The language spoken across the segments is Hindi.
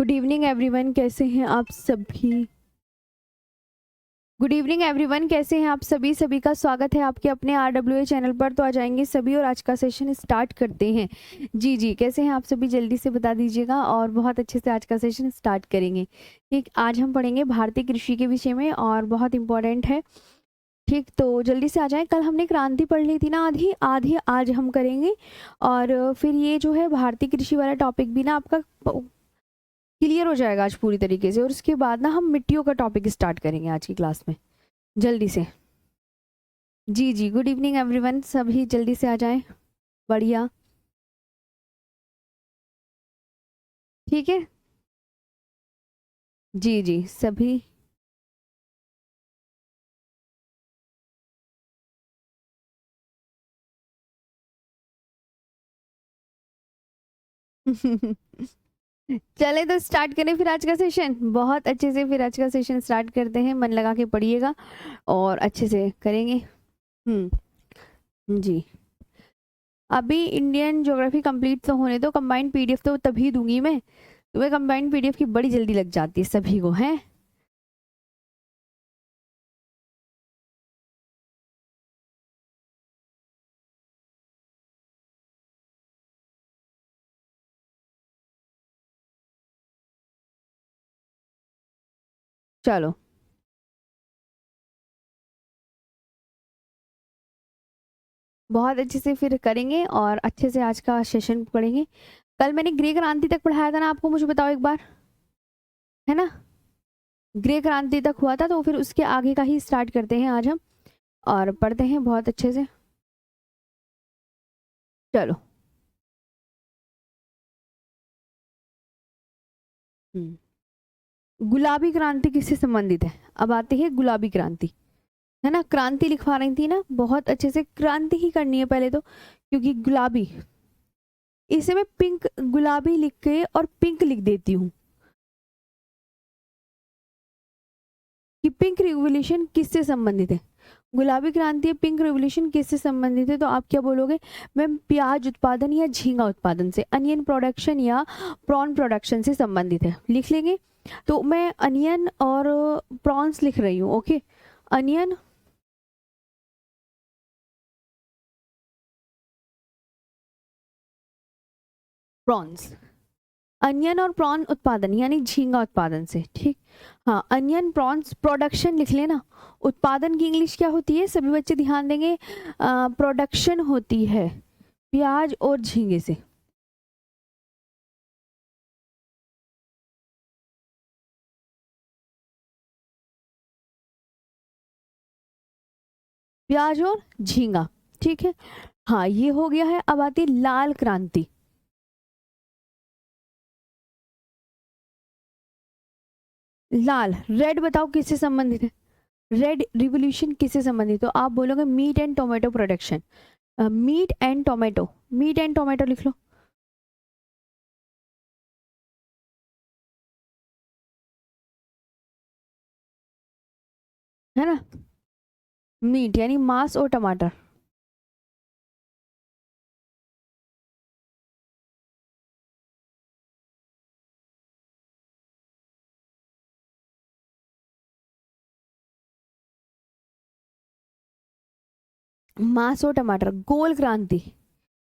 गुड इवनिंग एवरीवन, कैसे हैं आप सभी। गुड इवनिंग एवरीवन, कैसे हैं आप सभी। सभी का स्वागत है आपके अपने RWA चैनल पर। तो आ जाएंगे सभी और आज का सेशन स्टार्ट करते हैं। जी जी, कैसे हैं आप सभी, जल्दी से बता दीजिएगा और बहुत अच्छे से आज का सेशन स्टार्ट करेंगे। ठीक, आज हम पढ़ेंगे भारतीय कृषि के विषय में और बहुत इंपॉर्टेंट है। ठीक, तो जल्दी से आ जाएं। कल हमने क्रांति पढ़ ली थी ना, आधी आधी आज हम करेंगे। और फिर ये जो है भारतीय कृषि वाला टॉपिक भी ना आपका क्लियर हो जाएगा आज पूरी तरीके से। और उसके बाद ना हम मिट्टियों का टॉपिक स्टार्ट करेंगे आज की क्लास में, जल्दी से। जी जी, गुड इवनिंग एवरीवन, सभी जल्दी से आ जाएं। बढ़िया, ठीक है। जी जी सभी। चले तो स्टार्ट करें फिर आज का सेशन बहुत अच्छे से। फिर आज का सेशन स्टार्ट करते हैं, मन लगा के पढ़िएगा और अच्छे से करेंगे। जी, अभी इंडियन ज्योग्राफी कंप्लीट तो होने दो। कंबाइंड पीडीएफ तो तभी दूंगी मैं तुम्हें। कंबाइंड पीडीएफ की बड़ी जल्दी लग जाती है सभी को, है। चलो, बहुत अच्छे से फिर करेंगे और अच्छे से आज का सेशन पढ़ेंगे। कल मैंने ग्रे क्रांति तक पढ़ाया था ना आपको, मुझे बताओ एक बार, है ना। ग्रे क्रांति तक हुआ था, तो फिर उसके आगे का ही स्टार्ट करते हैं आज हम और पढ़ते हैं बहुत अच्छे से। चलो। गुलाबी क्रांति किससे संबंधित है। अब आती है गुलाबी क्रांति, है ना। क्रांति लिखवा रही थी ना, बहुत अच्छे से क्रांति ही करनी है पहले तो, क्योंकि गुलाबी, इसे मैं पिंक गुलाबी लिख के और पिंक लिख देती हूँ कि पिंक रिवोल्यूशन किससे संबंधित है। गुलाबी क्रांति या पिंक रिवोल्यूशन किससे संबंधित है, तो आप क्या बोलोगे मैम, प्याज उत्पादन या झींगा उत्पादन से, अनियन प्रोडक्शन या प्रॉन प्रोडक्शन से संबंधित है। लिख लेंगे। तो मैं अनियन और प्रॉन्स लिख रही हूँ। ओके, अनियन प्रॉन्स, अनियन और प्रॉन उत्पादन यानी झींगा उत्पादन से। ठीक, हाँ, अनियन प्रॉन्स प्रोडक्शन लिख लेना। उत्पादन की इंग्लिश क्या होती है, सभी बच्चे ध्यान देंगे। प्रोडक्शन होती है प्याज और झींगे से। प्याज और झींगा, ठीक है। हाँ, ये हो गया है। अब आती है लाल क्रांति। लाल, रेड बताओ किससे संबंधित है। रेड रिवोल्यूशन किससे संबंधित, तो आप बोलोगे meat and tomato production. Meat and tomato, meat and tomato लिख लो। है ना, मीट यानी मांस और टमाटर। मांस और टमाटर। गोल क्रांति,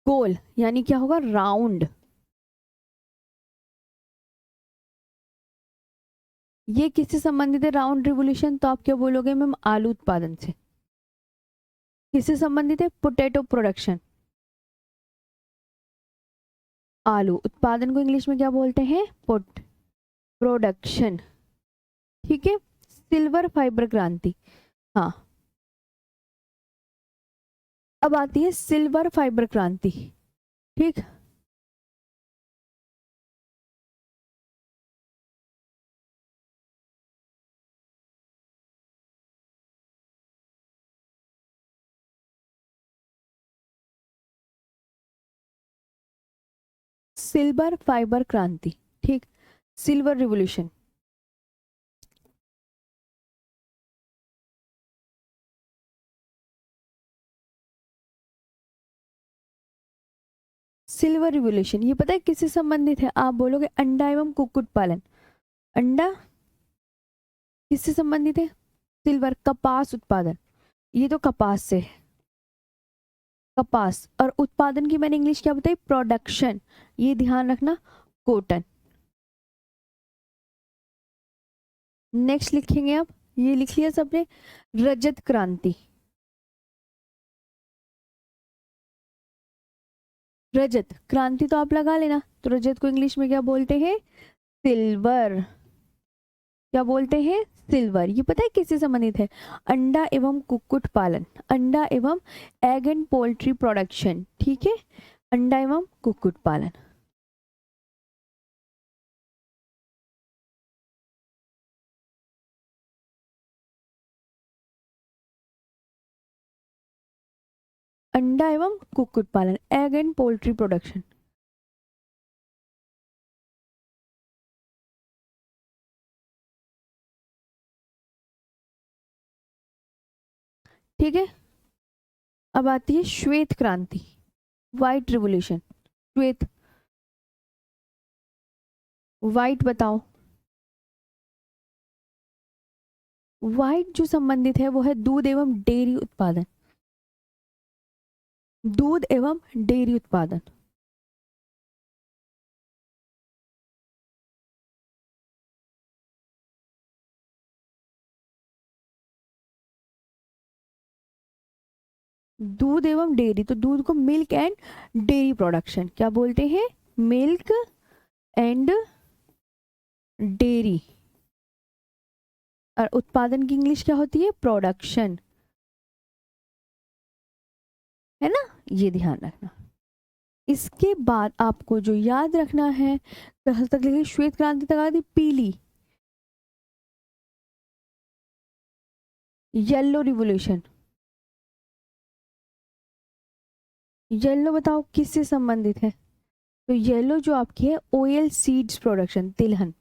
गोल यानी क्या होगा, राउंड। ये किससे संबंधित है राउंड रिवोल्यूशन, तो आप क्या बोलोगे मैम, आलू उत्पादन से। किससे संबंधित है, पोटैटो प्रोडक्शन। आलू उत्पादन को इंग्लिश में क्या बोलते हैं, पोट प्रोडक्शन। ठीक है। सिल्वर फाइबर क्रांति, हाँ। अब आती है सिल्वर फाइबर क्रांति। ठीक, सिल्वर फाइबर क्रांति। ठीक, सिल्वर रिवोल्यूशन। सिल्वर रिवोल्यूशन, ये पता है किससे संबंधित है? आप बोलोगे अंडा एवं कुक्कुट पालन। अंडा किससे संबंधित है? सिल्वर, कपास उत्पादन, ये तो कपास से है, कपास। और उत्पादन की मैंने इंग्लिश क्या बताई? प्रोडक्शन, ये ध्यान रखना, कॉटन। नेक्स्ट लिखेंगे आप, ये लिख लिया सबने, रजत क्रांति। रजत क्रांति तो आप लगा लेना, तो रजत को इंग्लिश में क्या बोलते हैं? सिल्वर। क्या बोलते हैं? सिल्वर। ये पता है किससे संबंधित है? अंडा एवं कुक्कुट पालन, अंडा एवं एग एंड पोल्ट्री प्रोडक्शन, ठीक है, अंडा एवं कुक्कुट पालन। अंडा एवं कुक्कुट पालन, एग एंड पोल्ट्री प्रोडक्शन। ठीक है, अब आती है श्वेत क्रांति, व्हाइट रिवोल्यूशन। श्वेत, व्हाइट बताओ। व्हाइट जो संबंधित है वो है दूध एवं डेयरी उत्पादन, दूध एवं डेयरी उत्पादन। दूध एवं डेयरी, तो दूध को मिल्क एंड डेयरी प्रोडक्शन क्या बोलते हैं? Milk and dairy. और उत्पादन की इंग्लिश क्या होती है? प्रोडक्शन, है ना, ये ध्यान रखना। इसके बाद आपको जो याद रखना है, कहाँ तक लिखी? श्वेत क्रांति तक आ गई, पीली, येलो रिवोल्यूशन। येलो बताओ किससे संबंधित है? तो येलो जो आपकी है, ऑयल सीड्स प्रोडक्शन, तिलहन।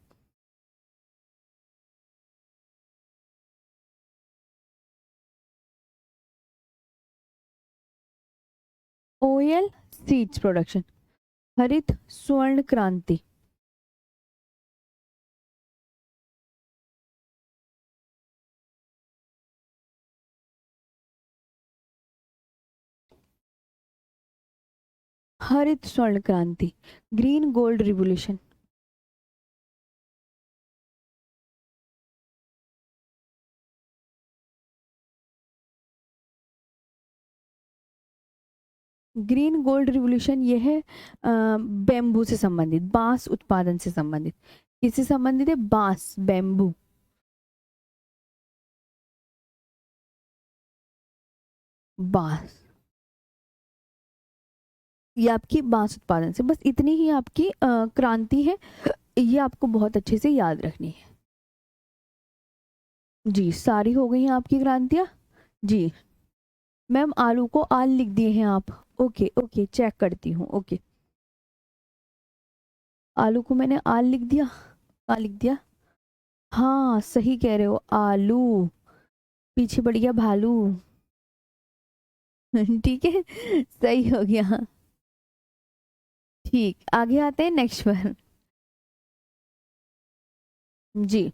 Oil seeds production. हरित स्वर्ण क्रांति, हरित स्वर्ण क्रांति, green gold revolution. Green gold revolution ये है बेम्बू से संबंधित, बांस उत्पादन से संबंधित। किससे संबंधित है? बांस, बेम्बू, बांस। ये आपकी बांस उत्पादन से, बस इतनी ही आपकी क्रांति है, ये आपको बहुत अच्छे से याद रखनी है। जी, सारी हो गई हैं आपकी क्रांतियाँ। जी मैम, आलू को आल लिख दिए हैं आप? ओके ओके, चेक करती हूँ। ओके, आलू को मैंने आल लिख दिया, आ लिख दिया। हाँ सही कह रहे हो, आलू, पीछे पड़ गया भालू। ठीक है, सही हो गया। ठीक, आगे आते हैं नेक्स्ट पर। जी,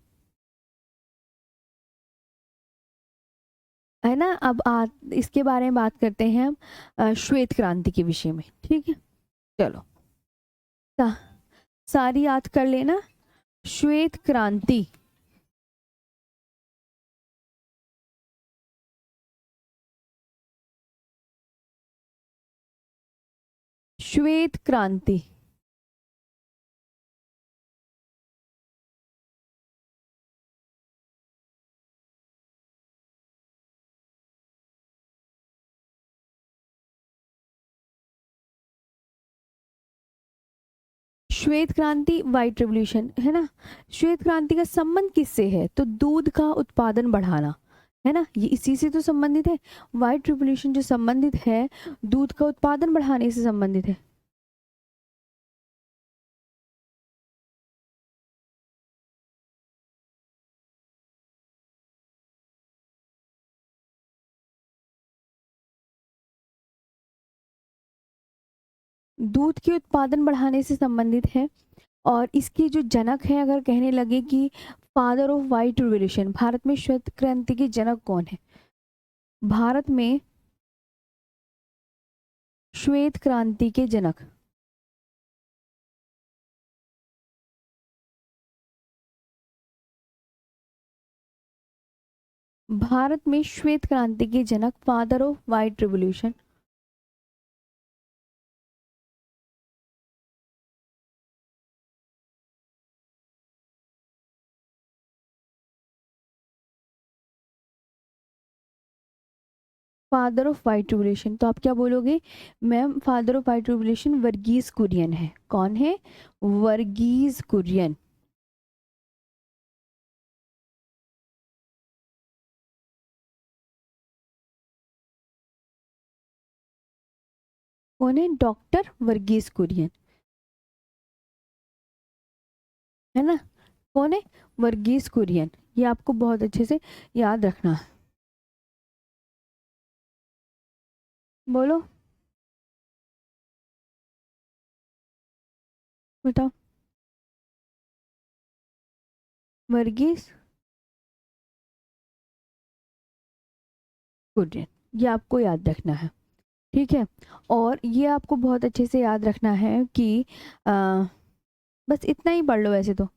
है ना, अब इसके बारे में बात करते हैं हम, श्वेत क्रांति के विषय में, ठीक है। चलो, सा, सारी याद कर लेना। श्वेत क्रांति, श्वेत क्रांति, श्वेत क्रांति, व्हाइट रेवोल्यूशन, है ना। श्वेत क्रांति का संबंध किससे है? तो दूध का उत्पादन बढ़ाना, है ना, ये इसी से तो संबंधित है। व्हाइट रेवोल्यूशन जो संबंधित है, दूध का उत्पादन बढ़ाने से संबंधित है। दूध के उत्पादन बढ़ाने से संबंधित है। और इसकी जो जनक है, अगर कहने लगे कि father of white revolution, Bharat में श्वेत क्रांति के जनक कौन है? भारत में श्वेत क्रांति के जनक, भारत में श्वेत क्रांति के जनक, father of white revolution, father of white revolution, तो आप क्या बोलोगे ma'am? Father of white revolution Varghese Kurien है। कौन है? वर्गीज कुरियन। कौन है? डॉक्टर वर्गीज कुरियन, है ना? कौन है? वर्गीज कुरियन। ये आपको बहुत अच्छे से याद रखना है। बोलो, बताओ। वर्गीज कुरियन, ये आपको याद रखना है, ठीक है। और ये आपको बहुत अच्छे से याद रखना है कि बस इतना ही पढ़ लो वैसे तो।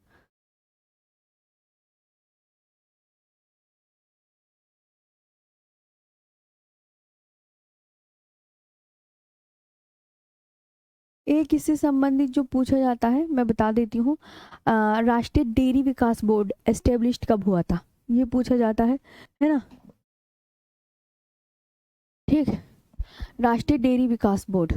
एक इससे संबंधित जो पूछा जाता है मैं बता देती हूँ। राष्ट्रीय डेयरी विकास बोर्ड एस्टेब्लिश्ड कब हुआ था? ये पूछा जाता है ना? ठीक। राष्ट्रीय डेयरी विकास बोर्ड,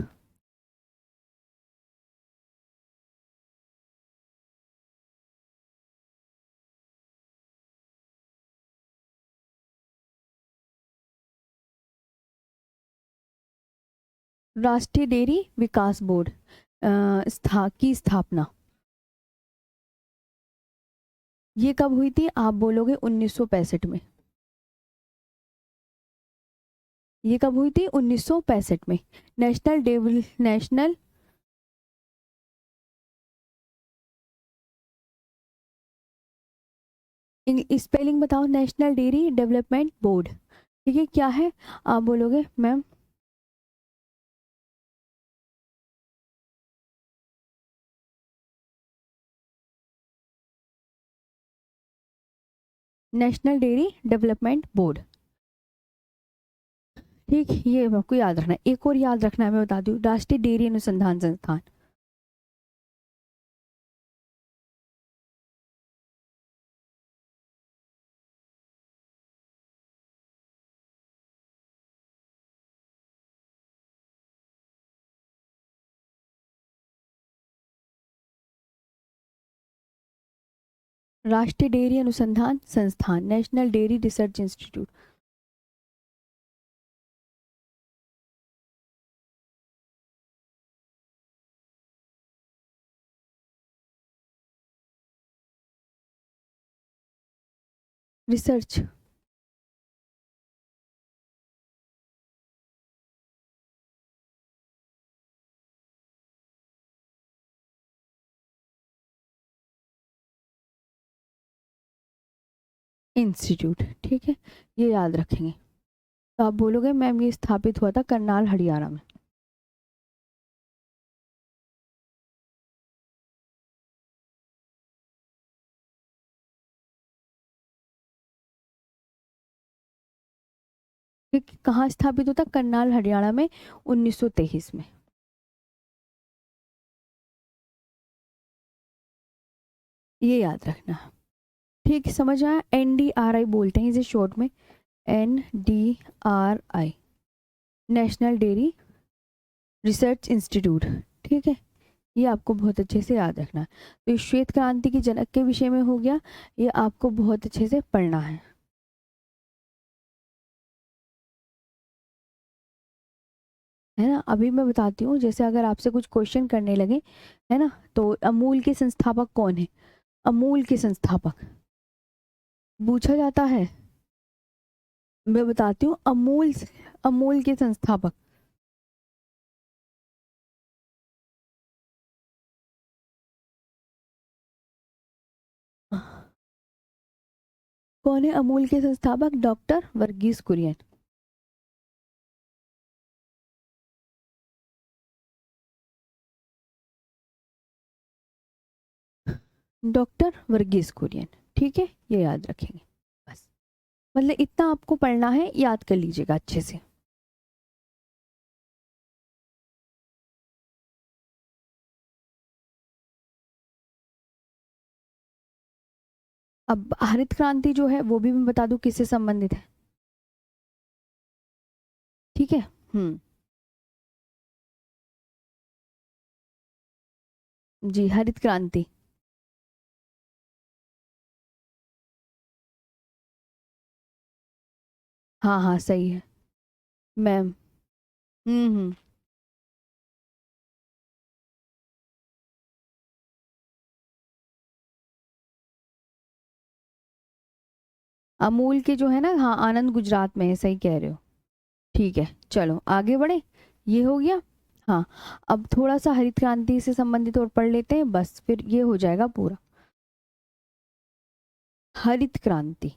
राष्ट्रीय डेयरी विकास बोर्ड की स्थापना ये कब हुई थी? आप बोलोगे 1965 में। ये कब हुई थी? 1965 में। नेशनल स्पेलिंग बताओ। नेशनल डेयरी डेवलपमेंट बोर्ड, ठीक है। क्या है? आप बोलोगे ma'am national dairy development board, ठीक। ये आपको याद रखना है। एक और याद रखना है, मैं बता दूं, राष्ट्रीय डेयरी अनुसंधान संस्थान। राष्ट्रीय डेयरी अनुसंधान संस्थान, national dairy research institute. Research, institute, ठीक है। ये याद रखेंगे। तो आप बोलोगे मैम ये स्थापित हुआ था करनाल हरियाणा में। ठीक, कहाँ स्थापित होता? करनाल हरियाणा में 1923 में। ये याद रखना है, ठीक। समझ आया? NDRI बोलते हैं इसे शॉर्ट में, NDRI, national dairy research institute, ठीक है। ये आपको बहुत अच्छे से याद रखना है। तो ये श्वेत क्रांति के जनक के विषय में हो गया, ये आपको बहुत अच्छे से पढ़ना है ना? अभी मैं बताती हूँ, जैसे अगर आपसे कुछ क्वेश्चन करने लगे, है ना, तो अमूल के संस्थापक कौन है? अमूल के संस्थापक पूछा जाता है। मैं बताती हूँ, अमूल के संस्थापक कौन है अमूल के संस्थापक? डॉक्टर वर्गीस कुरियन। डॉक्टर वर्गीस कुरियन। ठीक है, ये याद रखेंगे बस। मतलब इतना आपको पढ़ना है, याद कर लीजिएगा अच्छे से। अब हरित क्रांति जो है वो भी मैं बता दूं किससे संबंधित है। ठीक है। जी, हरित क्रांति। हाँ हाँ, सही है मैम। हम्म। अमूल के जो है ना, हाँ, आनंद गुजरात में है, सही कह रहे हो। ठीक है, चलो आगे बढ़े। ये हो गया। हाँ, अब थोड़ा सा हरित क्रांति से संबंधित और पढ़ लेते हैं, बस फिर ये हो जाएगा पूरा। हरित क्रांति।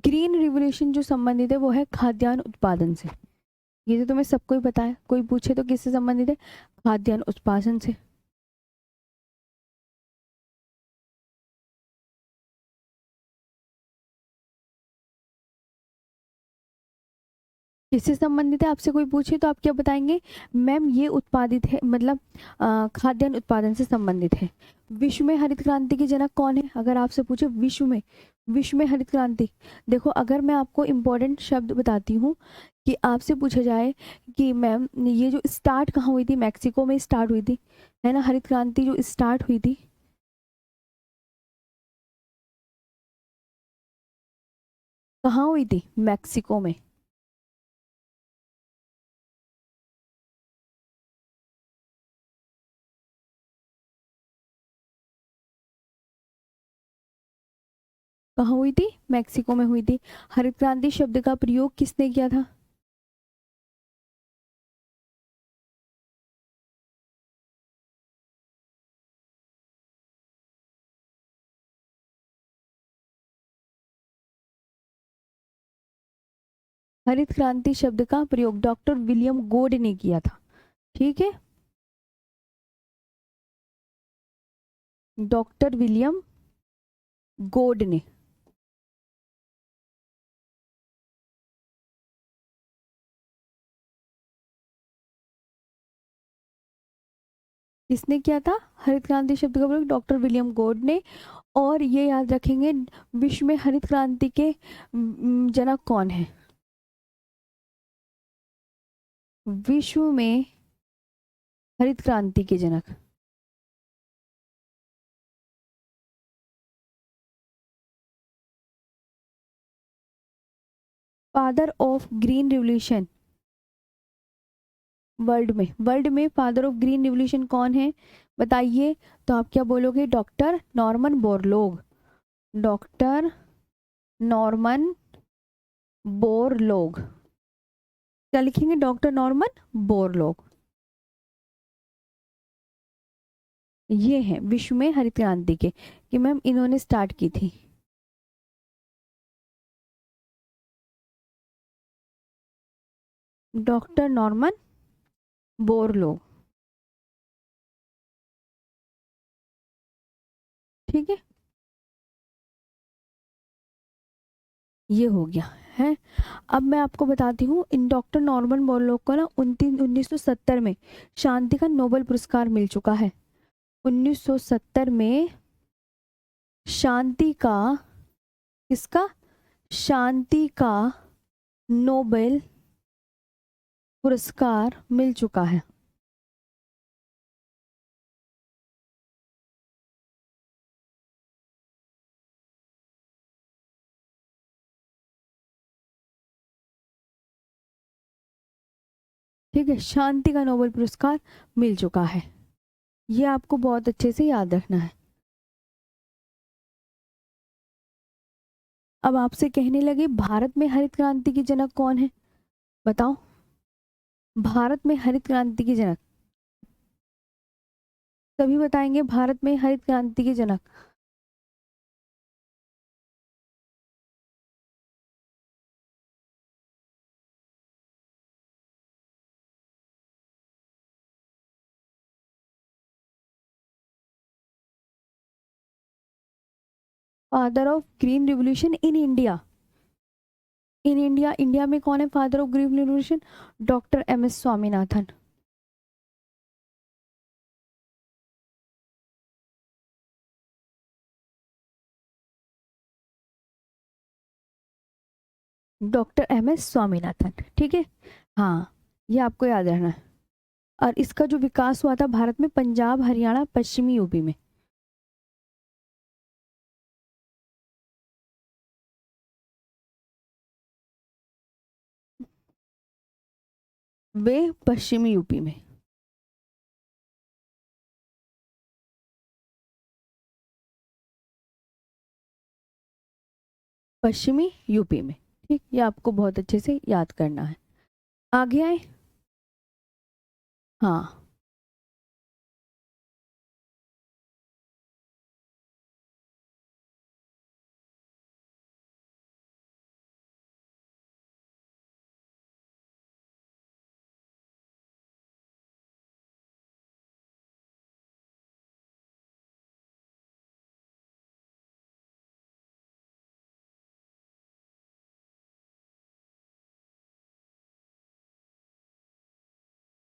ग्रीन रिवोल्यूशन जो संबंधित है वो है खाद्यान्न उत्पादन से। ये तो तुम्हें सबको ही पता है, कोई पूछे तो किससे संबंधित है? खाद्यान्न उत्पादन से। किससे संबंधित है आपसे कोई पूछे तो आप क्या बताएंगे? मैम ये उत्पादित है, मतलब खाद्यान्न उत्पादन से संबंधित है। विश्व में हरित क्रांति के जनक कौन है? अगर आपसे पूछे विश्व में हरित क्रांति, देखो अगर मैं आपको इम्पोर्टेंट शब्द बताती हूँ कि आपसे पूछा जाए कि मैम ये जो स्टार्ट कहाँ हुई थी, मैक्सिको में स्टार्ट हुई थी, है ना, हरित क्रांति जो स्टार्ट हुई थी, कहाँ हुई थी? मैक्सिको में। कहाँ हुई थी? मैक्सिको में हुई थी। हरित क्रांति शब्द का प्रयोग किसने किया था? हरित क्रांति शब्द का प्रयोग डॉक्टर विलियम गोड ने किया था। ठीक है, डॉक्टर विलियम गोड ने। किसने किया था हरित क्रांति शब्द का प्रयोग? डॉक्टर विलियम गोड ने। और ये याद रखेंगे, विश्व में हरित क्रांति के जनक कौन है? विश्व में हरित क्रांति के जनक। Father of green revolution world में फादर ऑफ ग्रीन रिवोल्यूशन कौन है? बताइए। तो आप क्या बोलोगे? Doctor Norman Borlaug. Doctor Norman Borlaug. क्या लिखेंगे? Doctor Norman Borlaug. ये है विश्व में हरित क्रांति के, कि मैम इन्होंने स्टार्ट की थी। Doctor Norman Borlaug. ठीक है, ये हो गया है। अब मैं आपको बताती हूँ, इन डॉक्टर नॉर्मन बोरलोग को ना 1970 में शांति का नोबेल पुरस्कार मिल चुका है। 1970 में शांति का, किसका? शांति का नोबेल पुरस्कार मिल चुका है। ठीक है, शांति का नोबेल पुरस्कार मिल चुका है। ये आपको बहुत अच्छे से याद रखना है। अब आपसे कहने लगे भारत में हरित क्रांति के जनक कौन है, बताओ। भारत में हरित क्रांति के जनक, सभी बताएंगे भारत में हरित क्रांति के जनक। Father of green revolution in India, in India, India में कौन है father of green revolution? Doctor M S Swaminathan. Doctor M S Swaminathan, ठीक है। हाँ, ये आपको याद रहना है। और इसका जो विकास हुआ था भारत में पंजाब, हरियाणा, पश्चिमी यूपी में। वे पश्चिमी यूपी में। पश्चिमी यूपी में, ठीक। ये आपको बहुत अच्छे से याद करना है। आगे आए। हाँ,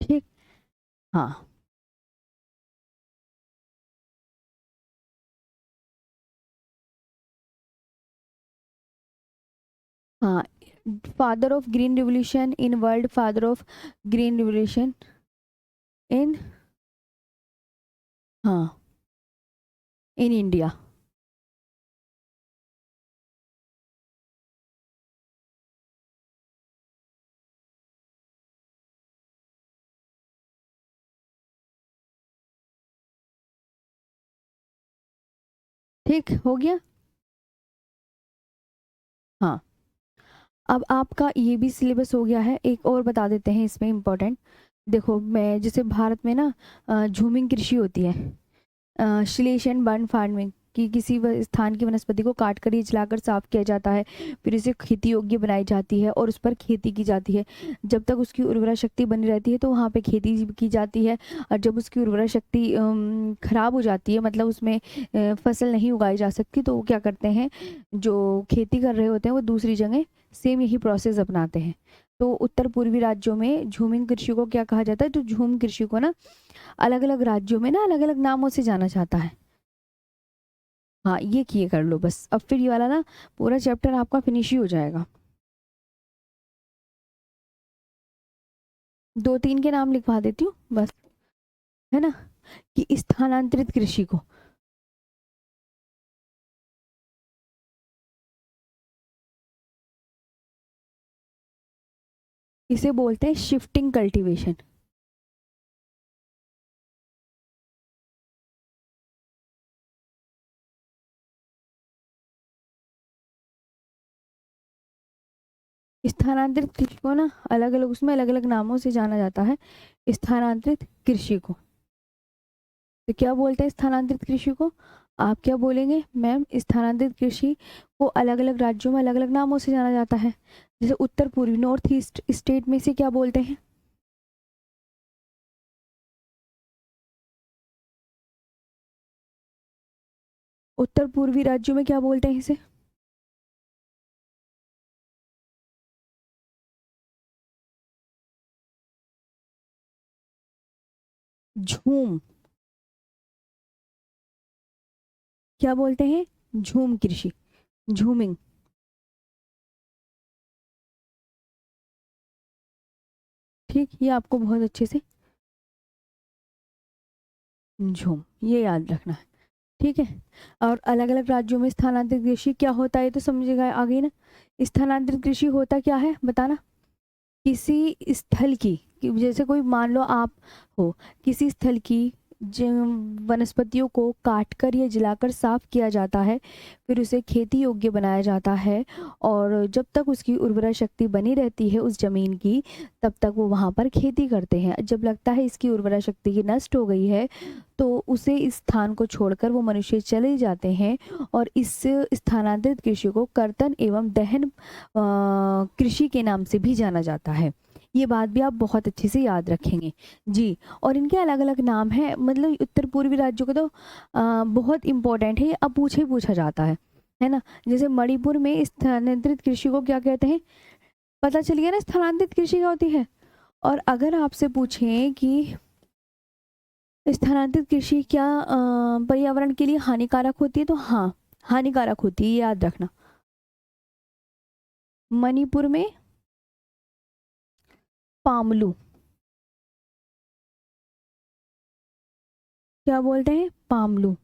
ठीक। हाँ, हाँ, father of green revolution in world, father of green revolution इन, हाँ, इन इंडिया। ठीक हो गया। हाँ, अब आपका ये भी सिलेबस हो गया है। एक और बता देते हैं इसमें इम्पोर्टेंट। देखो, मैं जैसे भारत में ना झूमिंग कृषि होती है, श्लेषण बर्न फार्मिंग, कि किसी स्थान की वनस्पति को काट कर या जलाकर साफ किया जाता है, फिर इसे खेती योग्य बनाई जाती है और उस पर खेती की जाती है। जब तक उसकी उर्वरा शक्ति बनी रहती है तो वहाँ पे खेती की जाती है, और जब उसकी उर्वरा शक्ति खराब हो जाती है, मतलब उसमें फसल नहीं उगाई जा सकती, तो वो क्या करते हैं, जो खेती कर रहे होते हैं वो दूसरी जगह सेम यही प्रोसेस अपनाते हैं। तो उत्तर पूर्वी राज्यों में झूमिंग कृषि को क्या कहा जाता है? तो झूम कृषि को ना अलग अलग राज्यों में ना अलग अलग नामों से जाना जाता है। हाँ, ये किए कर लो बस, अब फिर ये वाला ना पूरा चैप्टर आपका फिनिश ही हो जाएगा। दो तीन के नाम लिखवा देती हूँ बस, है ना, कि स्थानांतरित कृषि को, इसे बोलते हैं शिफ्टिंग कल्टीवेशन। स्थानांतरित कृषि को ना अलग अलग, उसमें अलग अलग नामों से जाना जाता है स्थानांतरित कृषि को। तो क्या बोलते हैं स्थानांतरित कृषि को? आप क्या बोलेंगे मैम? स्थानांतरित कृषि को अलग अलग राज्यों में अलग अलग नामों से जाना जाता है। जैसे उत्तर पूर्वी, नॉर्थ ईस्ट स्टेट में से क्या बोलते हैं? उत्तर पूर्वी राज्यों में क्या बोलते हैं इसे? झूम, क्या बोलते हैं? झूम कृषि, झूमिंग। ठीक, ये आपको बहुत अच्छे से झूम ये याद रखना है, ठीक है। और अलग अलग राज्यों में स्थानांतरित कृषि क्या होता है, तो समझेगा आगे ना। स्थानांतरित कृषि होता क्या है बताना? किसी स्थल की, जैसे कोई मान लो आप हो, किसी स्थल की वनस्पतियों को काटकर या जलाकर साफ किया जाता है, फिर उसे खेती योग्य बनाया जाता है, और जब तक उसकी उर्वरा शक्ति बनी रहती है उस जमीन की, तब तक वो वहाँ पर खेती करते हैं। जब लगता है इसकी उर्वरा शक्ति की नष्ट हो गई है, तो उसे इस स्थान को छोड़कर वो मनुष्य चले जाते हैं, और इस स्थानांतरित कृषि को कर्तन एवं दहन कृषि के नाम से भी जाना जाता है। ये बात भी आप बहुत अच्छे से याद रखेंगे जी। और इनके अलग अलग नाम हैं, मतलब उत्तर पूर्वी राज्यों का तो बहुत इंपॉर्टेंट है, ये अब पूछे पूछा जाता है ना। जैसे मणिपुर में स्थानांतरित कृषि को क्या कहते हैं, पता चल गया ना स्थानांतरित कृषि क्या होती है। और अगर आपसे पूछें कि स्थानांतरित कृषि क्या पर्यावरण के लिए हानिकारक होती है, तो हाँ, हानिकारक होती है, ये याद रखना। मणिपुर में पामलू, क्या बोलते हैं, पामलू,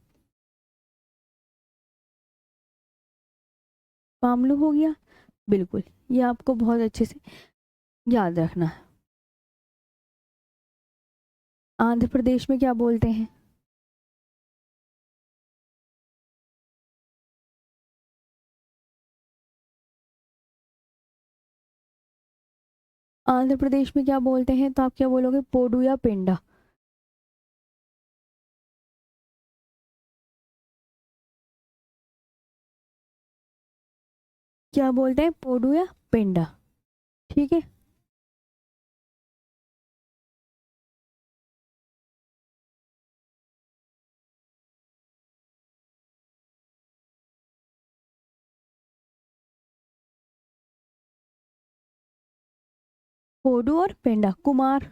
पामलू हो गया, बिल्कुल। ये आपको बहुत अच्छे से याद रखना है। आंध्र प्रदेश में क्या बोलते हैं, आंध्र प्रदेश में क्या बोलते हैं, तो आप क्या बोलोगे, पोडू या पेंडा। क्या बोलते हैं, पोडू या पेंडा, ठीक है। पोडू और पेंडा, कुमार।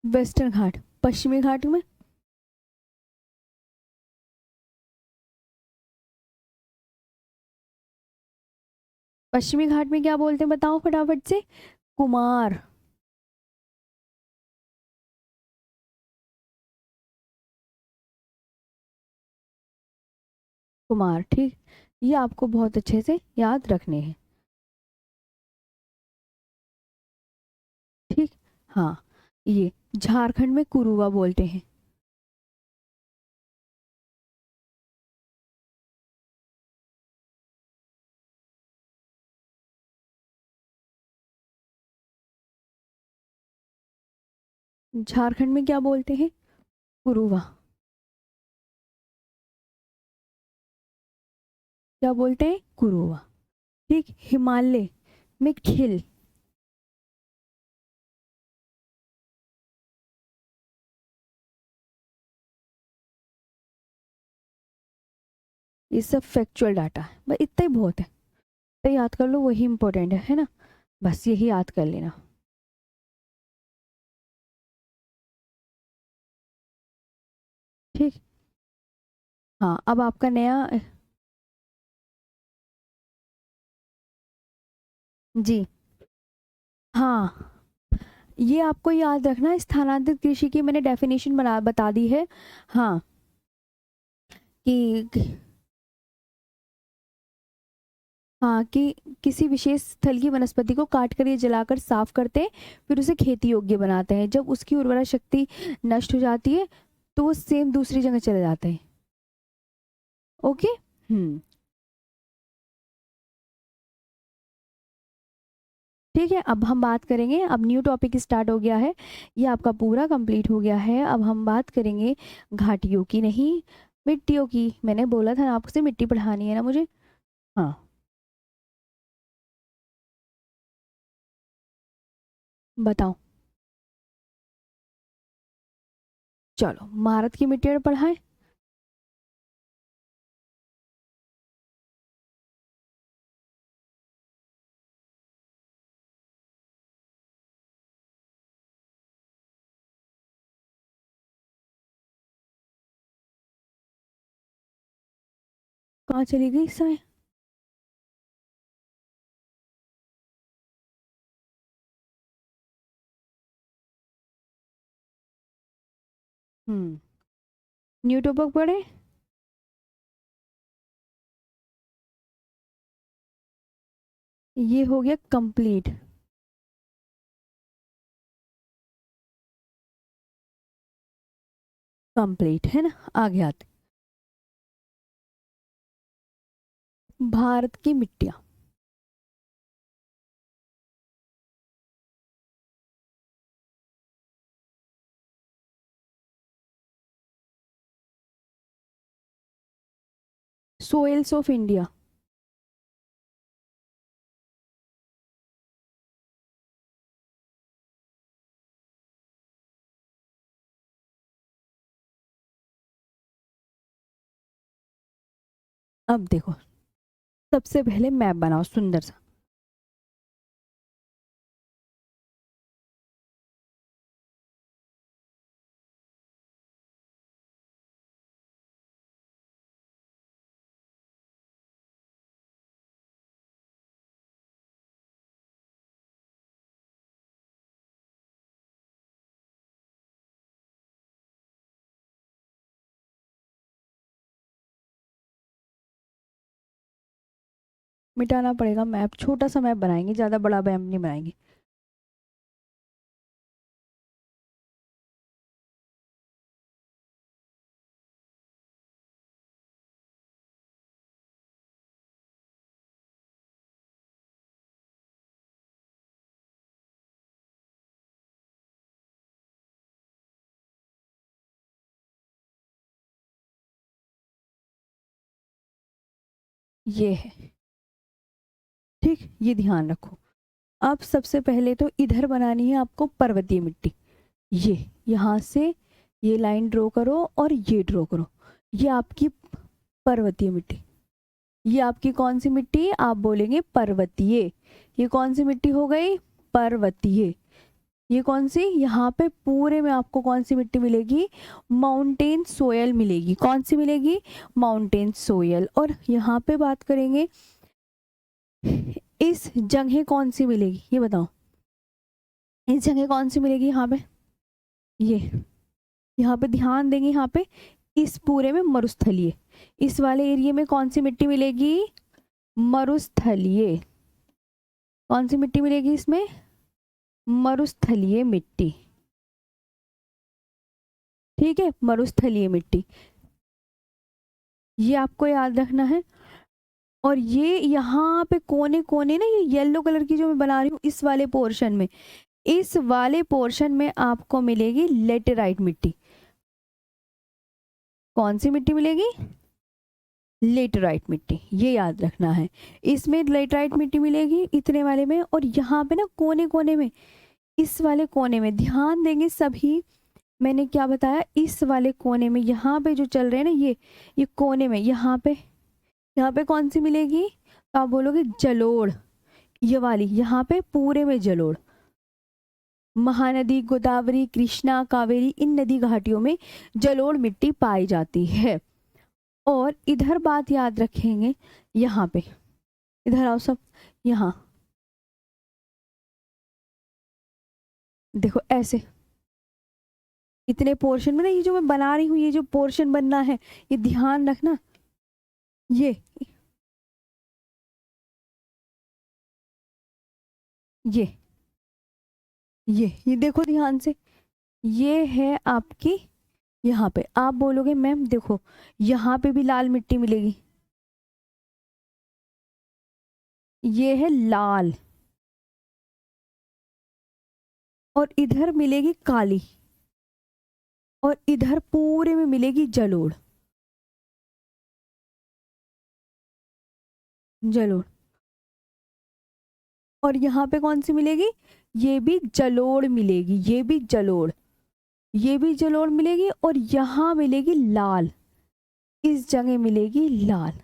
वेस्टर्न घाट, पश्चिमी घाट में, पश्चिमी घाट में क्या बोलते हैं, बताओ फटाफट से, कुमार। कुमार, ठीक। ये आपको बहुत अच्छे से याद रखने हैं, ठीक। हाँ, ये झारखंड में कुरुवा बोलते हैं। झारखंड में क्या बोलते हैं, कुरुवा, क्या बोलते हैं, कुरुवा, ठीक। हिमालय में खिल, ये सब फैक्चुअल डाटा है, बस इतना ही बहुत है, तो याद कर लो, वही इंपॉर्टेंट है ना, बस यही याद कर लेना, ठीक। हाँ, अब आपका नया, जी हाँ, ये आपको याद रखना, स्थानांतरित कृषि की मैंने डेफिनेशन बना बता दी है। हाँ, कि हाँ, कि किसी विशेष स्थल की वनस्पति को काट कर या जलाकर साफ करते हैं, फिर उसे खेती योग्य बनाते हैं। जब उसकी उर्वरा शक्ति नष्ट हो जाती है, तो वो सेम दूसरी जगह चले जाते हैं। ओके। हम्म, ठीक है। अब हम बात करेंगे, अब न्यू टॉपिक स्टार्ट हो गया है, ये आपका पूरा कंप्लीट हो गया है। अब हम बात करेंगे घाटियों की, नहीं, मिट्टियों की। मैंने बोला था ना आपसे मिट्टी पढ़ानी है ना मुझे। हाँ, बताओ। चलो, भारत की मिट्टी पढ़ाएं। कहाँ चली गई इस समय। हम्म, न्यू टॉपिक पढ़े। ये हो गया कंप्लीट। कंप्लीट है ना। आगे आते, भारत की मिट्टियां। Soils of India. अब देखो, सबसे पहले मैप बनाओ सुंदर सा। मिटाना पड़ेगा मैप, छोटा सा मैप बनाएंगे, ज्यादा बड़ा मैप नहीं बनाएंगे। ये है, ठीक, ये ध्यान रखो। अब सबसे पहले तो इधर बनानी है आपको पर्वतीय मिट्टी। ये यहाँ से ये लाइन ड्रॉ करो और ये ड्रॉ करो। ये आपकी पर्वतीय मिट्टी। ये आपकी कौन सी मिट्टी, आप बोलेंगे पर्वतीय। ये कौन सी मिट्टी हो गई, पर्वतीय। ये कौन सी, यहाँ पे पूरे में आपको कौन सी मिट्टी मिलेगी, माउंटेन सोयल मिलेगी। कौन सी मिलेगी, माउंटेन सोयल। और यहाँ पे बात करेंगे इस जगह कौन सी मिलेगी, ये बताओ, इस जगह कौन सी मिलेगी, यहाँ पे ये, यहाँ पे ध्यान देंगे, यहाँ पे इस पूरे में मरुस्थलीय, इस वाले एरिया में कौन सी मिट्टी मिलेगी, मरुस्थलीय। कौन सी मिट्टी मिलेगी इसमें, मरुस्थलीय मिट्टी। ठीक है, मरुस्थलीय मिट्टी, ये आपको याद रखना है। और ये यहाँ पे कोने कोने ना, ये येलो कलर की जो मैं बना रही हूँ, इस वाले पोर्शन में, इस वाले पोर्शन में आपको मिलेगी लेटेराइट मिट्टी। कौन सी मिट्टी मिलेगी, लेटेराइट मिट्टी, ये याद रखना है। इसमें लेटेराइट मिट्टी मिलेगी इतने वाले में। और यहाँ पे ना कोने कोने में, इस वाले कोने में ध्यान देंगे सभी, मैंने क्या बताया, इस वाले कोने में, यहाँ पे जो चल रहे हैं ना, ये कोने में, यहाँ पे कौन सी मिलेगी, तो आप बोलोगे जलोढ़। ये वाली यहाँ पे पूरे में जलोढ़। महानदी, गोदावरी, कृष्णा, कावेरी, इन नदी घाटियों में जलोढ़ मिट्टी पाई जाती है। और इधर बात याद रखेंगे, यहाँ पे, इधर आओ सब, यहाँ देखो ऐसे, इतने पोर्शन में ना, ये जो मैं बना रही हूँ, ये जो पोर्शन बनना है, ये ध्यान रखना। ये ये ये देखो ध्यान से, ये है आपकी, यहाँ पे आप बोलोगे मैम देखो, यहाँ पे भी लाल मिट्टी मिलेगी, ये है लाल। और इधर मिलेगी काली। और इधर पूरे में मिलेगी जलोढ़। जलोढ़। और यहाँ पे कौन सी मिलेगी, ये भी जलोढ़ मिलेगी, ये भी जलोढ़, ये भी जलोढ़ मिलेगी। और यहाँ मिलेगी लाल, इस जगह मिलेगी लाल,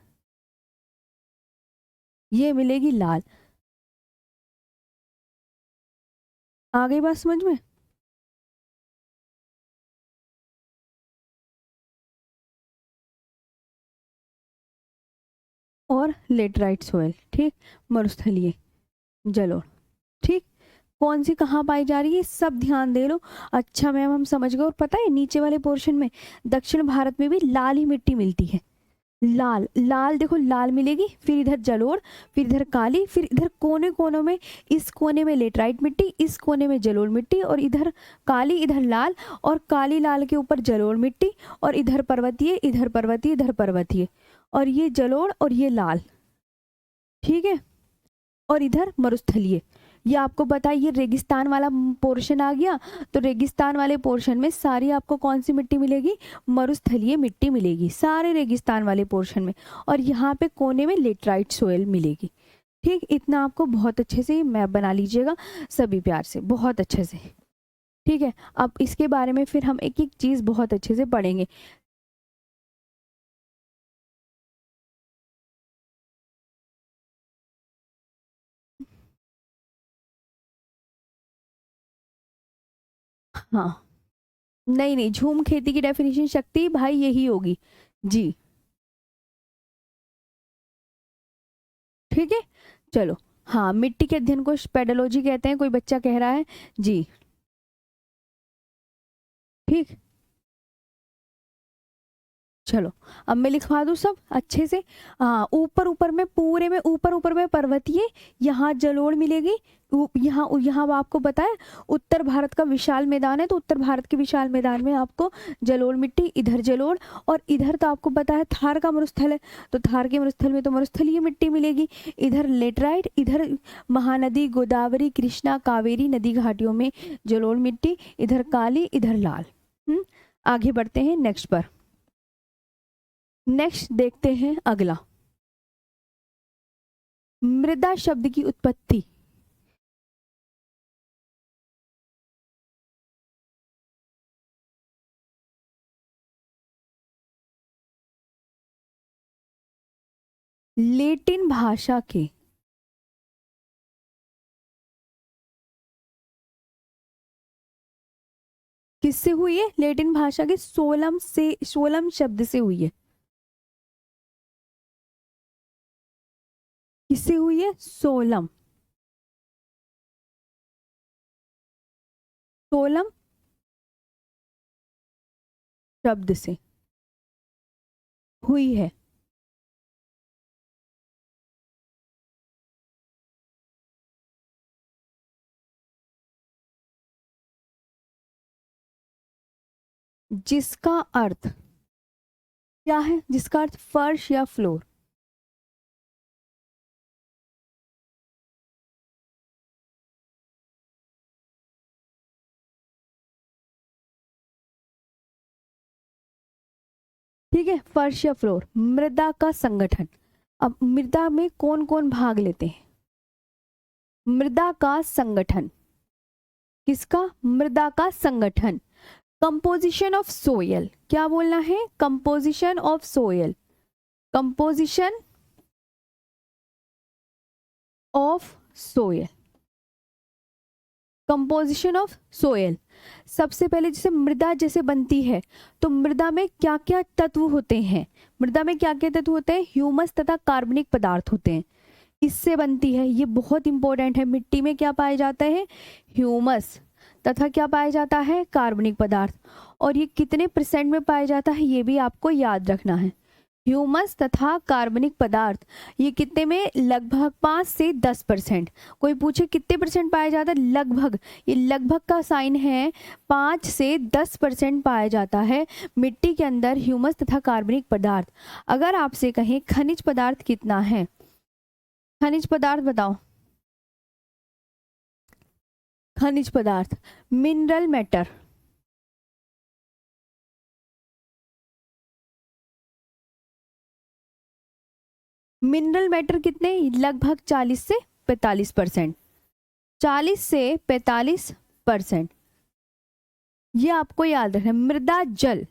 ये मिलेगी लाल। आ गई बात समझ में। और लेटराइट सोयल, ठीक, मरुस्थलीय, जलोढ़, ठीक। कौन सी कहाँ पाई जा रही है, सब ध्यान दे लो। अच्छा मैम हम समझ गए। और पता है नीचे वाले पोर्शन में दक्षिण भारत में भी लाल ही मिट्टी मिलती है। लाल, लाल देखो लाल मिलेगी, फिर इधर जलोढ़, फिर इधर काली, फिर इधर कोने कोनों में, इस कोने में लेटराइट मिट्टी, इस कोने में जलोढ़ मिट्टी, और इधर काली, इधर लाल, और काली लाल के ऊपर जलोढ़ मिट्टी, और इधर पर्वतीय, इधर पर्वतीय, इधर पर्वतीय, और ये जलोढ़ और ये लाल, ठीक है, और इधर मरुस्थलीय। ये आपको पता है, ये रेगिस्तान वाला पोर्शन आ गया, तो रेगिस्तान वाले पोर्शन में सारी आपको कौन सी मिट्टी मिलेगी, मरुस्थलीय मिट्टी मिलेगी सारे रेगिस्तान वाले पोर्शन में, और यहाँ पे कोने में लेटराइट सोयल मिलेगी। ठीक, इतना आपको बहुत अच्छे से मैप बना लीजिएगा सभी प्यार से, बहुत अच्छे से। ठीक है, अब इसके बारे में फिर हम एक एक चीज बहुत अच्छे से पढ़ेंगे। हाँ, नहीं नहीं, झूम खेती की डेफिनेशन शक्ति भाई यही होगी जी। ठीक है, चलो। हाँ, मिट्टी के अध्ययन को पेडोलॉजी कहते हैं, कोई बच्चा कह रहा है जी। ठीक, चलो, अब मैं लिखवा दूँ सब अच्छे से। हाँ, ऊपर ऊपर में पूरे में, ऊपर ऊपर में पर्वतीय, यहाँ जलोढ़ मिलेगी, यहाँ यहाँ आपको पता है उत्तर भारत का विशाल मैदान है, तो उत्तर भारत के विशाल मैदान में आपको जलोढ़ मिट्टी, इधर जलोढ़, और इधर तो आपको पता है थार का मरुस्थल है, तो थार के मरुस्थल में तो मरुस्थलीय मिट्टी मिलेगी, इधर लेटराइट, इधर महानदी गोदावरी कृष्णा कावेरी नदी घाटियों में जलोढ़ मिट्टी, इधर काली, इधर लाल। आगे बढ़ते हैं नेक्स्ट पर। नेक्स्ट देखते हैं अगला, मृदा शब्द की उत्पत्ति। लेटिन भाषा के किससे हुई है, लेटिन भाषा के सोलम से, सोलम शब्द से हुई है। किससे हुई है, सोलम, सोलम शब्द से हुई है। जिसका अर्थ क्या है, जिसका अर्थ फर्श या फ्लोर। ठीक है, फर्श या फ्लोर, मृदा का संगठन। अब मृदा में कौन कौन भाग लेते हैं, मृदा का संगठन, किसका, मृदा का संगठन। कंपोजिशन ऑफ सोयल, क्या बोलना है, composition of soil, composition of soil, composition of soil. सबसे पहले जैसे मृदा जैसे बनती है, तो मृदा में क्या क्या तत्व होते हैं, मृदा में क्या क्या तत्व होते हैं, ह्यूमस तथा कार्बनिक पदार्थ होते हैं, इससे बनती है, ये बहुत इंपॉर्टेंट है। मिट्टी में क्या पाया जाता है, ह्यूमस तथा क्या पाया जाता है, कार्बनिक पदार्थ, और ये कितने परसेंट में पाया जाता है, ये भी आपको याद रखना है। ह्यूमस तथा कार्बनिक पदार्थ ये कितने में, लगभग 5 से 10%। कोई पूछे कितने परसेंट पाया जाता है, लगभग, ये लगभग का साइन है, 5 से 10% पाया जाता है मिट्टी के अंदर ह्यूमस तथा कार्बनिक पदार्थ। अगर आपसे कहें खनिज पदार्थ कितना है, खनिज पदार्थ बताओ, खनिज पदार्थ, मिनरल मैटर, मिनरल मैटर कितने, लगभग 40 से 45%, 40 से 45%। ये आपको याद रखना है। मृदा जल,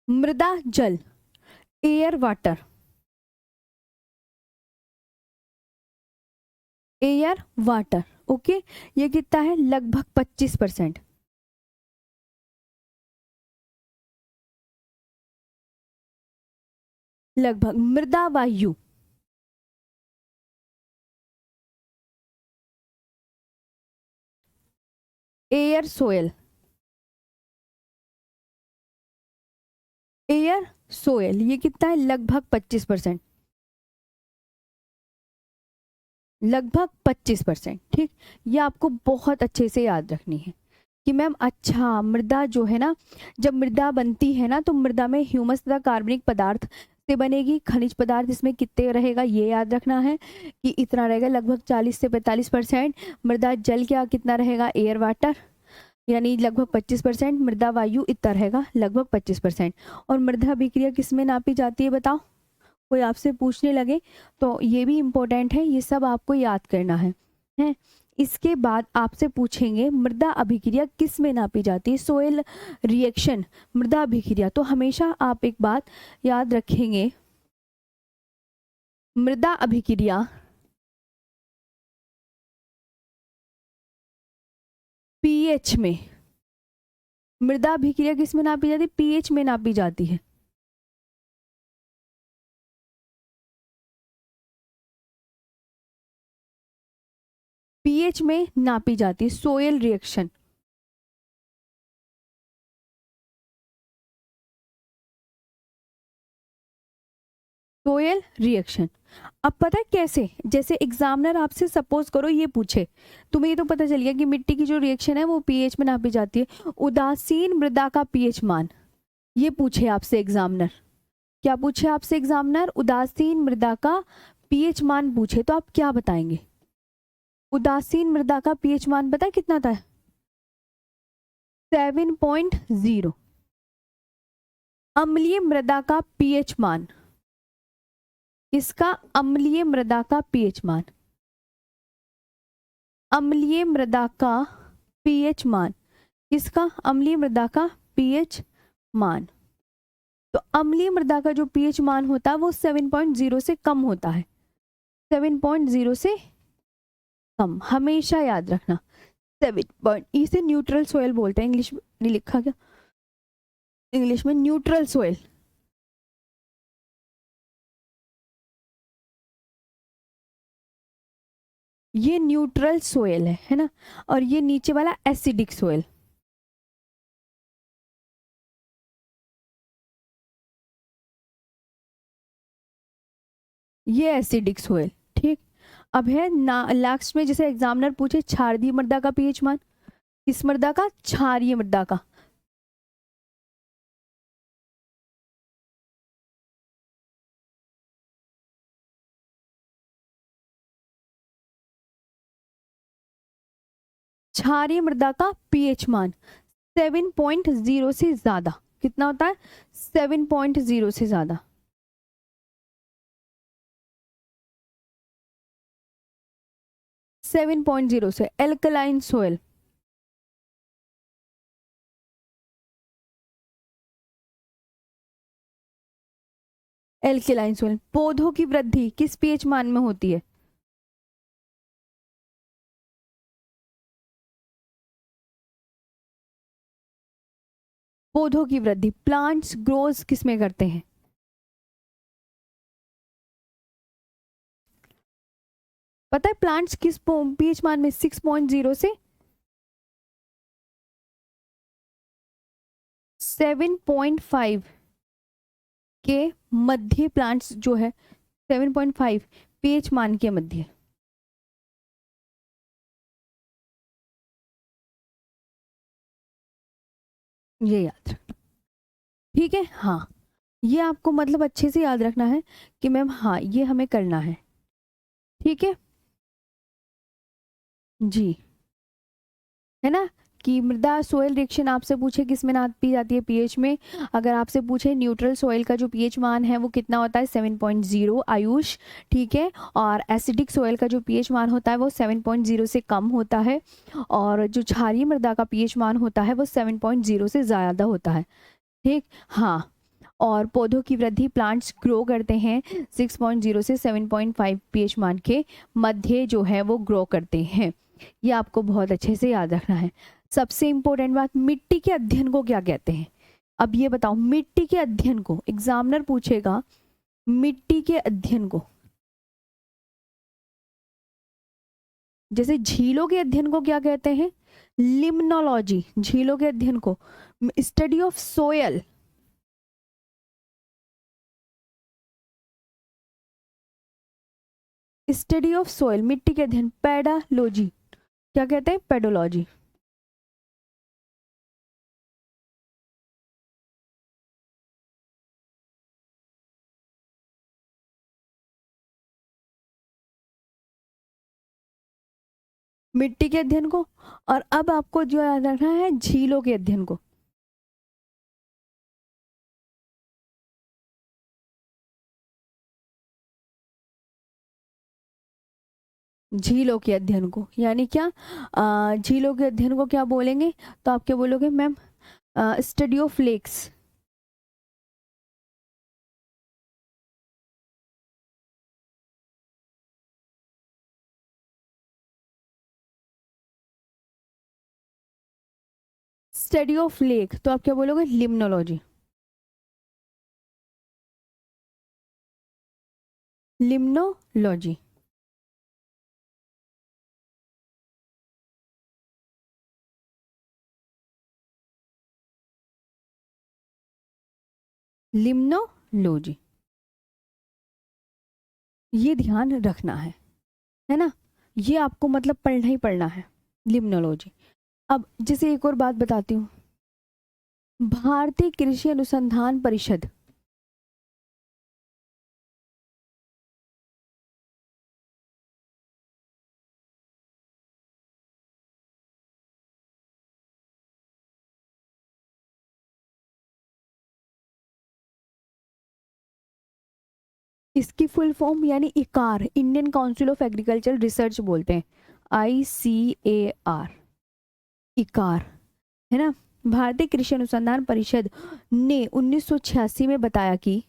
मृदा जल, air water, air water, okay, ये कितना है, लगभग 25%। लगभग मृदा वायु, एयर सोयल, एयर सोयल ये कितना है, लगभग 25%, लगभग 25%। ठीक, ये आपको बहुत अच्छे से याद रखनी है कि मैम अच्छा मृदा जो है ना, जब मृदा बनती है ना तो मृदा में ह्यूमस तथा कार्बनिक पदार्थ से बनेगी। खनिज पदार्थ इसमें कितने रहेगा ये याद रखना है कि इतना रहेगा, लगभग 40 से 45%। मृदा जल क्या कितना रहेगा, एयर वाटर, यानी लगभग 25%। मृदा वायु इतना रहेगा, लगभग 25%। और मृदा अभिक्रिया किस में नापी जाती है बताओ, कोई आपसे पूछने लगे तो ये भी इम्पोर्टेंट है, ये सब आपको याद करना है। इसके बाद आपसे पूछेंगे मृदा अभिक्रिया किस में नापी जाती है, सोयल रिएक्शन, मृदा अभिक्रिया। तो हमेशा आप एक बात याद रखेंगे, मृदा अभिक्रिया पीएच में, मृदा अभिक्रिया किस में नापी जाती है, पीएच में नापी जाती है। पीएच में नापी जाती है सोयल रिएक्शन। Soil reaction. अब पता है कैसे, जैसे एग्जामिनर आपसे सपोज करो ये पूछे, तुम्हें ये तो पता चल गया कि मिट्टी की जो रिएक्शन है वो पीएच में नापी जाती है। उदासीन मृदा का पीएच मान, ये पूछे आपसे एग्जामिनर, क्या पूछे आपसे एग्जामिनर, उदासीन मृदा का पीएच मान पूछे, तो आप क्या बताएंगे। उदासीन मृदा का पीएच मान पता है कितना था, 7.0। अम्लीय मृदा का पीएच मान, इसका अम्लीय मृदा का पीएच मान, अम्लीय मृदा का पीएच मान, इसका अम्लीय मृदा का पीएच मान। तो अम्लीय मृदा का जो पीएच मान होता है वो 7.0 से कम होता है, 7.0 से कम, हमेशा याद रखना। 7 इसे न्यूट्रल सोयल बोलते हैं, इंग्लिश में नहीं लिखा क्या, इंग्लिश में न्यूट्रल सोयल। ये न्यूट्रल सोयल है ना, और ये नीचे वाला एसिडिक सोयल। ये एसिडिक सोयल। ठीक, अब है ना लास्ट में, जैसे एग्जामिनर पूछे क्षारीय मृदा का पीएच मान, किस मृदा का, क्षारीय मृदा का। क्षारीय मृदा का पीएच मान 7.0 से ज्यादा, कितना होता है, 7.0 से ज्यादा। सेवन पॉइंट जीरो से एल्कलाइन सोयल, एल्कलाइन सोयल। पौधों की वृद्धि किस पीएच मान में होती है, पौधों की वृद्धि, प्लांट्स ग्रोज किस में करते हैं, पता है प्लांट्स किस पीएच मान में, 6.0 से 7.5 के मध्य, प्लांट्स जो है 7.5 पीएच मान के मध्य। ये याद रखना, ठीक है। हाँ, ये आपको मतलब अच्छे से याद रखना है कि मैम हाँ ये हमें करना है, ठीक है जी, है ना। कि मृदा सोयल रिएक्शन आपसे पूछे किस में नापी जाती है, पीएच में। अगर आपसे पूछे न्यूट्रल सोयल का जो पीएच मान है वो कितना होता है, 7.0 आयुष, ठीक है। और एसिडिक सोयल का जो पीएच मान होता है वो 7.0 से कम होता है। और जो क्षारीय मृदा का पीएच मान होता है वो 7.0 से ज़्यादा होता है, ठीक। हाँ, और पौधों की वृद्धि, प्लांट्स ग्रो करते हैं 6.0 से 7.5 पीएच मान के मध्य जो है वो ग्रो करते हैं। ये आपको बहुत अच्छे से याद रखना है। सबसे इंपॉर्टेंट बात, मिट्टी के अध्ययन को क्या कहते हैं। अब ये बताओ, मिट्टी के अध्ययन को एग्जामिनर पूछेगा, मिट्टी के अध्ययन को, जैसे झीलों के अध्ययन को क्या कहते हैं, लिम्नोलॉजी, झीलों के अध्ययन को। Study of soil, study of soil, मिट्टी के अध्ययन। पेडालॉजी, क्या कहते हैं, पेडोलॉजी। मिट्टी के अध्ययन को। और अब आपको जो याद रखना है, झीलों के अध्ययन को। झीलों के अध्ययन को यानी क्या, झीलों के अध्ययन को क्या बोलेंगे, तो आप क्या बोलोगे ma'am, study of lakes. Study of lake, तो आप क्या बोलोगे, लिम्नोलॉजी। लिम्नोलॉजी। लिम्नोलॉजी, ये ध्यान रखना है ना, ये आपको मतलब पढ़ना ही पढ़ना है, लिम्नोलॉजी। अब जैसे एक और बात बताती हूँ, भारतीय कृषि अनुसंधान परिषद, इसकी फुल फॉर्म यानी ICAR, Indian council of agriculture research बोलते हैं, ICAR, इकार, है ना। भारतीय कृषि अनुसंधान परिषद ने 1986 में बताया कि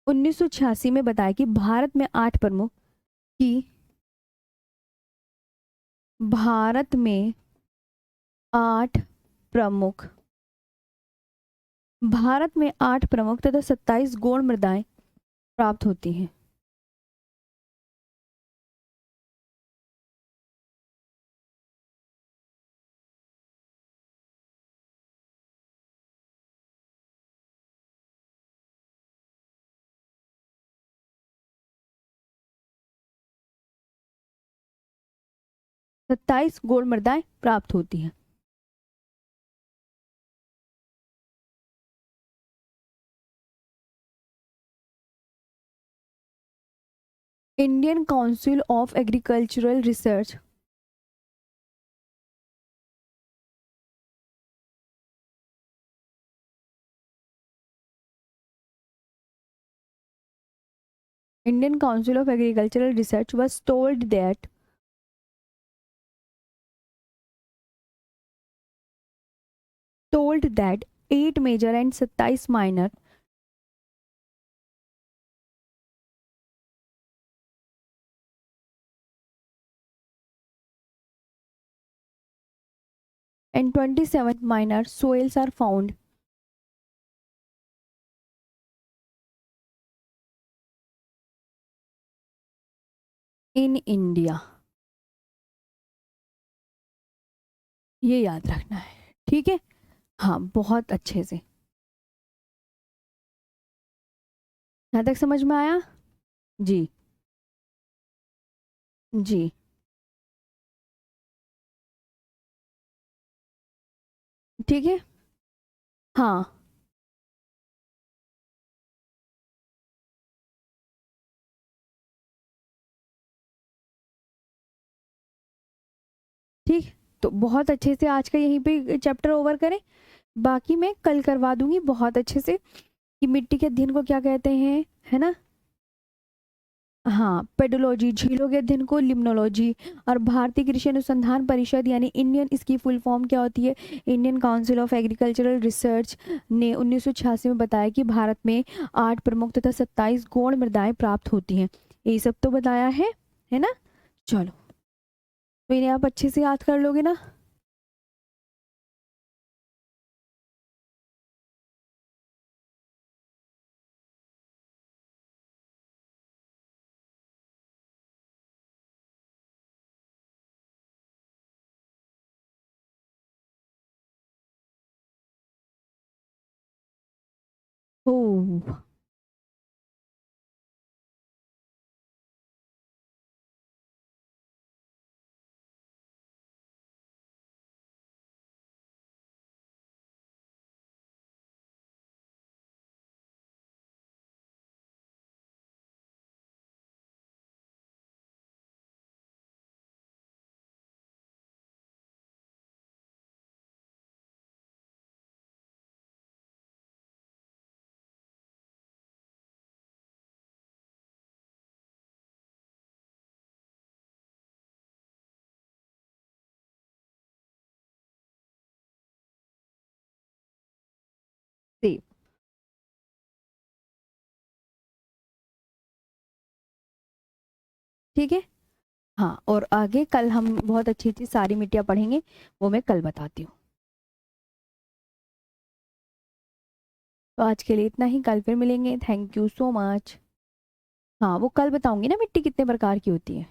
1986 में बताया कि कि भारत में 8 प्रमुख भारत में 8 प्रमुख तथा 27 गौण मृदाएं प्राप्त होती हैं। सत्ताईस गौण मृदाएं प्राप्त होती हैं। Indian council of agricultural research, Indian Council of Agricultural Research was told that 8 major and 27 minor and 27 minor soils are found in India। ये याद रखना है, ठीक है। हाँ, बहुत अच्छे से, यहाँ तक समझ में आया। जी जी, ठीक है। हाँ, ठीक। तो बहुत अच्छे से आज का यहीं पे चैप्टर ओवर करें, बाकी मैं कल करवा दूंगी बहुत अच्छे से कि मिट्टी के अध्ययन को क्या कहते हैं, है ना। हाँ, पेडोलॉजी, झीलों के अध्ययन को लिम्नोलॉजी, और भारतीय कृषि अनुसंधान परिषद यानी इंडियन, इसकी फुल फॉर्म क्या होती है, Indian council of agricultural research ने 1986 में बताया कि भारत में 8 प्रमुख तथा 27 गौण मृदाएं प्राप्त होती हैं। ये सब तो बताया है ना। चलो, तो इन्हें आप अच्छे से याद कर लोगे ना। ओह! सेब, ठीक है? हाँ, और आगे कल हम बहुत अच्छी-अच्छी सारी मिट्टियाँ पढ़ेंगे, वो मैं कल बताती हूँ। तो आज के लिए इतना ही, कल फिर मिलेंगे। Thank you so much. हाँ, वो कल बताऊँगी ना मिट्टी कितने प्रकार की होती है।